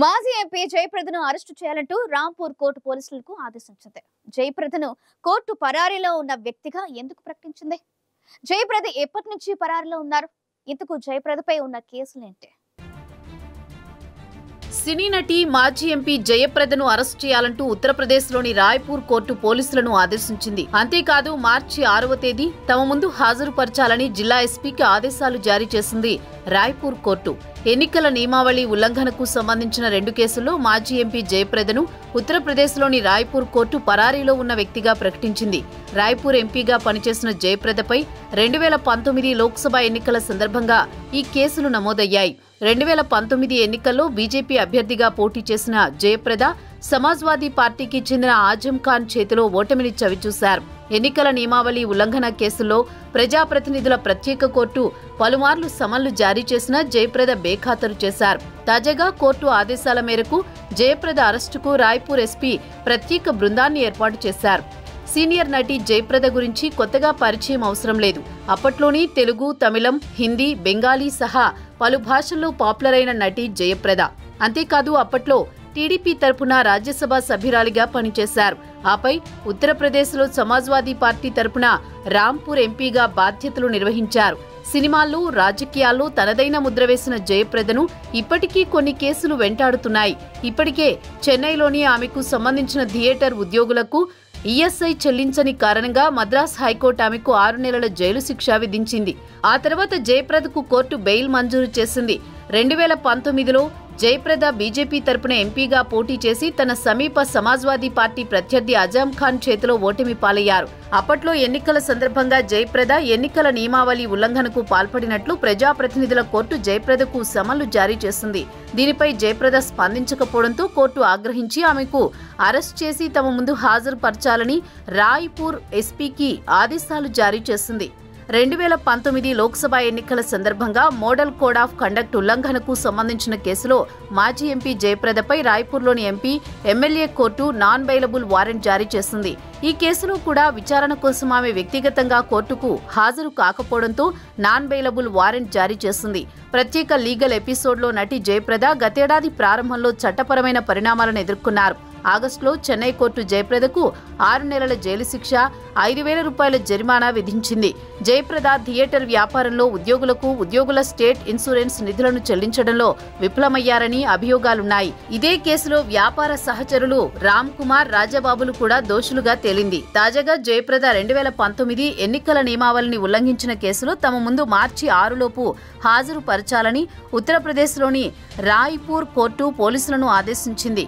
మాజీ MP జయప్రదను arrest చేయాలంటూ Rampur court పోలీసులకు ఆదేశించింది. జయప్రదను కోర్టు పరారీలో ఉన్న వ్యక్తిగా ఎందుకు ప్రకటించింది? జయప్రద ఎప్పటి నుంచి పరారీలో ఉన్నారు? ఇంతకు జయప్రదపై ఉన్న కేసులేంటి? సినీ నటి మాజీ ఎంపీ జయప్రదను అరెస్ట్ చేయాలంటూ ఉత్తరప్రదేశ్లోని రాయ్పూర్ కోర్టు పోలీసులను ఆదేశించింది. అంతేకాదు మార్చి 6వ తేదీ తమ ముందు హాజరుపరచాలని జిల్లా ఎస్పీకి ఆదేశాలు జారీ చేసింది రాయ్పూర్ కోర్టు. ఎన్నికల నియమావళి ఉల్లంఘనకు సంబంధించిన 2 కేసుల్లో మాజీ ఎంపీ జయప్రదను ఉత్తరప్రదేశ్లోని రాయ్పూర్ కోర్టు పరారీలో ఉన్న వ్యక్తిగా ప్రకటించింది. రాయ్పూర్ ఎంపీగా పనిచేసిన జయప్రదపై 2019 లోక్సభ ఎన్నికల సందర్భంగా ఈ కేసులు నమోదయ్యాయి. 2019 ఎన్నికల్లో బీజేపీ అభ్యర్థిగా పోటీ చేసిన జయప్రద సమాజ్వాదీ పార్టీకి చెందిన ఆజం ఖాన్ చేతిలో ఓటమిని చవిచూశారు. ఎన్నికల నియమావళి ఉల్లంఘన కేసుల్లో ప్రజాప్రతినిధుల ప్రత్యేక కోర్టు పలుమార్లు సమన్లు జారీ చేసినా జయప్రద బేఖాతరు చేశారు. తాజాగా కోర్టు ఆదేశాల మేరకు జయప్రద అరెస్టుకు రాయ్పూర్ ఎస్పీ ప్రత్యేక బృందాన్ని ఏర్పాటు చేశారు. సీనియర్ నటి జయప్రద గురించి కొత్తగా పరిచయం అవసరం లేదు. అప్పట్లోని తెలుగు, తమిళం, హిందీ, బెంగాలీ సహా పలు భాషల్లో పాపులర్ అయిన నటి జయప్రద. అంతేకాదు అప్పట్లో టీడీపీ తరపున రాజ్యసభ సభ్యురాలిగా పనిచేశారు. ఆపై ఉత్తరప్రదేశ్లో సమాజ్వాదీ పార్టీ తరపున రాంపూర్ ఎంపీగా బాధ్యతలు నిర్వహించారు. సినిమాల్లో, రాజకీయాల్లో తనదైన ముద్ర వేసిన జయప్రదను ఇప్పటికీ కొన్ని కేసులు వెంటాడుతున్నాయి. ఇప్పటికే చెన్నైలోని ఆమెకు సంబంధించిన థియేటర్ ఉద్యోగులకు ఈఎస్ఐ చెల్లించని కారణంగా మద్రాస్ హైకోర్టు ఆమెకు 6 నెలల జైలు శిక్ష విధించింది. ఆ తర్వాత జయప్రదకు కోర్టు బెయిల్ మంజూరు చేసింది. 2019లో జయప్రద బీజేపీ తరపున ఎంపీగా పోటీ చేసి తన సమీప సమాజ్వాదీ పార్టీ ప్రత్యర్థి ఆజం ఖాన్ చేతిలో ఓటమి పాలయ్యారు. అప్పట్లో ఎన్నికల సందర్భంగా జయప్రద ఎన్నికల నియమావళి ఉల్లంఘనకు పాల్పడినట్లు ప్రజాప్రతినిధుల కోర్టు జయప్రదకు సమన్లు జారీ చేసింది. దీనిపై జయప్రద స్పందించకపోవడంతో కోర్టు ఆగ్రహించి ఆమెకు అరెస్ట్ చేసి తమ ముందు హాజరుపరచాలని రాయ్పూర్ ఎస్పీకి ఆదేశాలు జారీ చేసింది. 2019 లోక్సభ ఎన్నికల సందర్భంగా మోడల్ కోడ్ ఆఫ్ కండక్ట్ ఉల్లంఘనకు సంబంధించిన కేసులో మాజీ MP జయప్రదపై రాయ్పూర్లోని MP, MLA court non bailable warrant జారీ చేసింది. ఈ కేసులో కూడా విచారణ కోసం ఆమె వ్యక్తిగతంగా కోర్టుకు హాజరు కాకపోవడంతో నాన్ బెయిలబుల్ వారెంట్ జారీ చేసింది. ప్రత్యేక లీగల్ ఎపిసోడ్లో నటి జయప్రద గతేడాది ప్రారంభంలో చట్టపరమైన పరిణామాలను ఎదుర్కొన్నారు. ఆగస్టులో చెన్నై కోర్టు జయప్రదకు 6 నెలల జైలు శిక్ష, 5,000 రూపాయల జరిమానా విధించింది. జయప్రద థియేటర్ వ్యాపారంలో ఉద్యోగుల స్టేట్ ఇన్సూరెన్స్ నిధులను చెల్లించడంలో విఫలమయ్యారని అభియోగాలున్నాయి. ఇదే కేసులో వ్యాపార సహచరులు రామ్ కుమార్, రాజబాబులు కూడా దోషులుగా తేలింది. తాజాగా జయప్రద 2019 ఎన్నికల నియమావళిని ఉల్లంఘించిన కేసులో తమ ముందు మార్చి 6లోపు హాజరు పరచాలని ఉత్తరప్రదేశ్లోని రాయ్పూర్ కోర్టు పోలీసులను ఆదేశించింది.